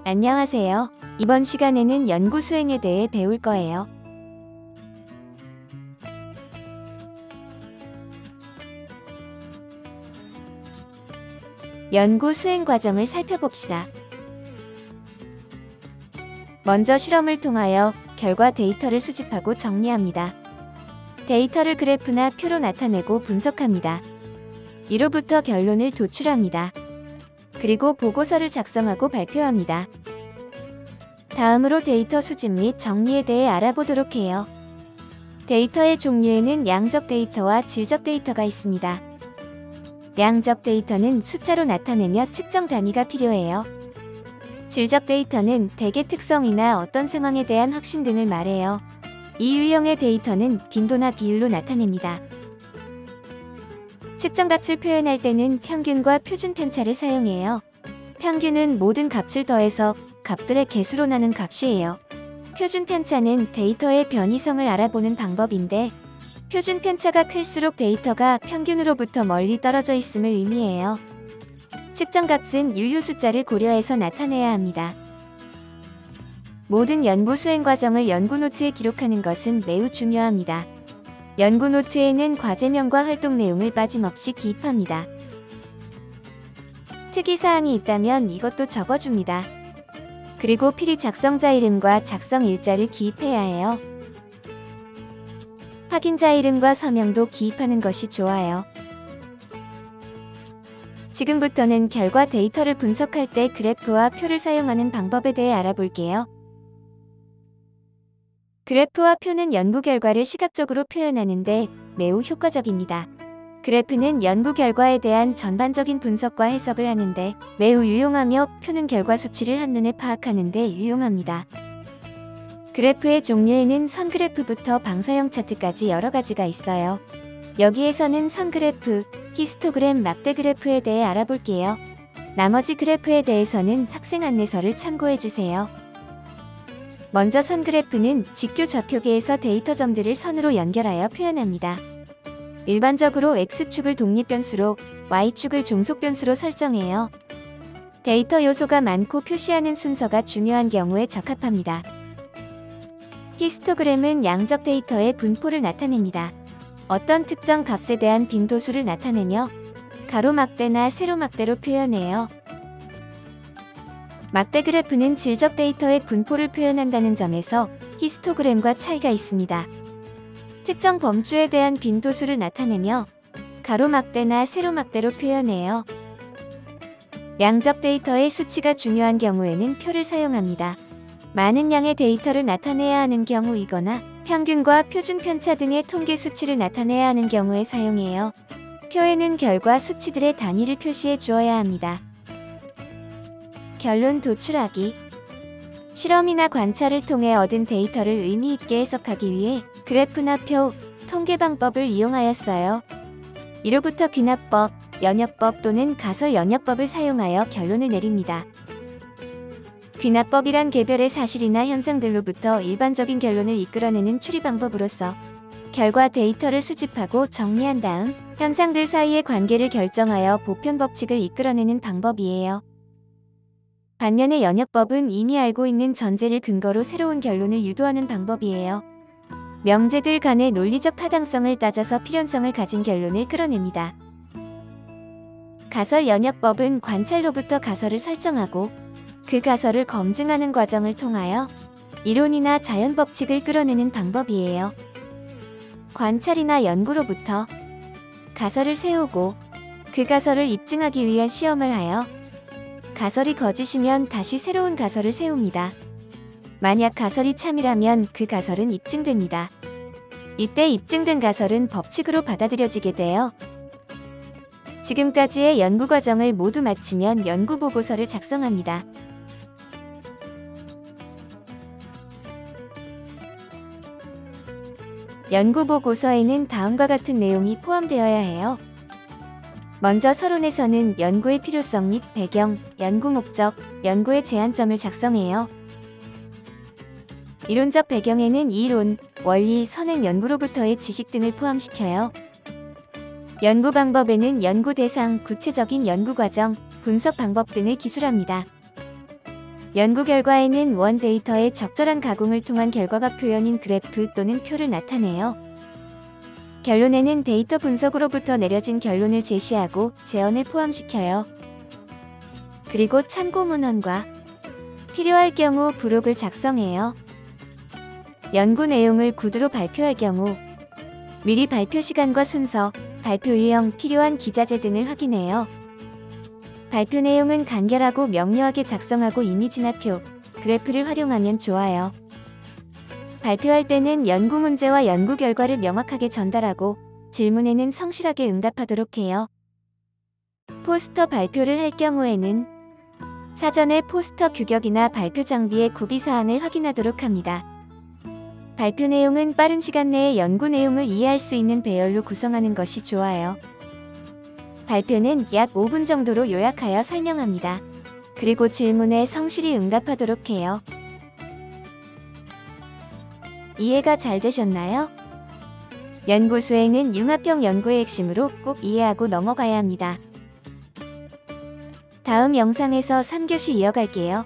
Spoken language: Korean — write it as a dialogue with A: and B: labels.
A: 안녕하세요. 이번 시간에는 연구 수행에 대해 배울 거예요. 연구 수행 과정을 살펴봅시다. 먼저 실험을 통하여 결과 데이터를 수집하고 정리합니다. 데이터를 그래프나 표로 나타내고 분석합니다. 이로부터 결론을 도출합니다. 그리고 보고서를 작성하고 발표합니다. 다음으로 데이터 수집 및 정리에 대해 알아보도록 해요. 데이터의 종류에는 양적 데이터와 질적 데이터가 있습니다. 양적 데이터는 숫자로 나타내며 측정 단위가 필요해요. 질적 데이터는 대개 특성이나 어떤 상황에 대한 확신 등을 말해요. 이 유형의 데이터는 빈도나 비율로 나타냅니다. 측정 값을 표현할 때는 평균과 표준 편차를 사용해요. 평균은 모든 값을 더해서 값들의 개수로 나눈 값이에요. 표준 편차는 데이터의 변이성을 알아보는 방법인데, 표준 편차가 클수록 데이터가 평균으로부터 멀리 떨어져 있음을 의미해요. 측정 값은 유효 숫자를 고려해서 나타내야 합니다. 모든 연구 수행 과정을 연구 노트에 기록하는 것은 매우 중요합니다. 연구 노트에는 과제명과 활동 내용을 빠짐없이 기입합니다. 특이사항이 있다면 이것도 적어줍니다. 그리고 필히 작성자 이름과 작성 일자를 기입해야 해요. 확인자 이름과 서명도 기입하는 것이 좋아요. 지금부터는 결과 데이터를 분석할 때 그래프와 표를 사용하는 방법에 대해 알아볼게요. 그래프와 표는 연구 결과를 시각적으로 표현하는데 매우 효과적입니다. 그래프는 연구 결과에 대한 전반적인 분석과 해석을 하는데 매우 유용하며, 표는 결과 수치를 한눈에 파악하는 데 유용합니다. 그래프의 종류에는 선그래프부터 방사형 차트까지 여러 가지가 있어요. 여기에서는 선그래프, 히스토그램, 막대 그래프에 대해 알아볼게요. 나머지 그래프에 대해서는 학생 안내서를 참고해주세요. 먼저 선그래프는 직교 좌표계에서 데이터 점들을 선으로 연결하여 표현합니다. 일반적으로 X축을 독립변수로, Y축을 종속변수로 설정해요. 데이터 요소가 많고 표시하는 순서가 중요한 경우에 적합합니다. 히스토그램은 양적 데이터의 분포를 나타냅니다. 어떤 특정 값에 대한 빈도수를 나타내며 가로막대나 세로막대로 표현해요. 막대 그래프는 질적 데이터의 분포를 표현한다는 점에서 히스토그램과 차이가 있습니다. 특정 범주에 대한 빈도수를 나타내며 가로막대나 세로막대로 표현해요. 양적 데이터의 수치가 중요한 경우에는 표를 사용합니다. 많은 양의 데이터를 나타내야 하는 경우이거나 평균과 표준 편차 등의 통계 수치를 나타내야 하는 경우에 사용해요. 표에는 결과 수치들의 단위를 표시해 주어야 합니다. 결론 도출하기. 실험이나 관찰을 통해 얻은 데이터를 의미 있게 해석하기 위해 그래프나 표, 통계 방법을 이용하였어요. 이로부터 귀납법, 연역법 또는 가설 연역법을 사용하여 결론을 내립니다. 귀납법이란 개별의 사실이나 현상들로부터 일반적인 결론을 이끌어내는 추리 방법으로서 결과 데이터를 수집하고 정리한 다음 현상들 사이의 관계를 결정하여 보편 법칙을 이끌어내는 방법이에요. 반면에 연역법은 이미 알고 있는 전제를 근거로 새로운 결론을 유도하는 방법이에요. 명제들 간의 논리적 타당성을 따져서 필연성을 가진 결론을 끌어냅니다. 가설 연역법은 관찰로부터 가설을 설정하고 그 가설을 검증하는 과정을 통하여 이론이나 자연 법칙을 끌어내는 방법이에요. 관찰이나 연구로부터 가설을 세우고 그 가설을 입증하기 위한 시험을 하여 가설이 거짓이면 다시 새로운 가설을 세웁니다. 만약 가설이 참이라면 그 가설은 입증됩니다. 이때 입증된 가설은 법칙으로 받아들여지게 돼요. 지금까지의 연구 과정을 모두 마치면 연구 보고서를 작성합니다. 연구 보고서에는 다음과 같은 내용이 포함되어야 해요. 먼저 서론에서는 연구의 필요성 및 배경, 연구 목적, 연구의 제한점을 작성해요. 이론적 배경에는 이론, 원리, 선행 연구로부터의 지식 등을 포함시켜요. 연구 방법에는 연구 대상, 구체적인 연구 과정, 분석 방법 등을 기술합니다. 연구 결과에는 원 데이터의 적절한 가공을 통한 결과가 표현인 그래프 또는 표를 나타내요. 결론에는 데이터 분석으로부터 내려진 결론을 제시하고 재현을 포함시켜요. 그리고 참고 문헌과 필요할 경우 부록을 작성해요. 연구 내용을 구두로 발표할 경우 미리 발표 시간과 순서, 발표 유형, 필요한 기자재 등을 확인해요. 발표 내용은 간결하고 명료하게 작성하고 이미지나 표, 그래프를 활용하면 좋아요. 발표할 때는 연구 문제와 연구 결과를 명확하게 전달하고 질문에는 성실하게 응답하도록 해요. 포스터 발표를 할 경우에는 사전에 포스터 규격이나 발표 장비의 구비사항을 확인하도록 합니다. 발표 내용은 빠른 시간 내에 연구 내용을 이해할 수 있는 배열로 구성하는 것이 좋아요. 발표는 약 5분 정도로 요약하여 설명합니다. 그리고 질문에 성실히 응답하도록 해요. 이해가 잘 되셨나요? 연구 수행은 융합형 연구의 핵심으로 꼭 이해하고 넘어가야 합니다. 다음 영상에서 3교시 이어갈게요.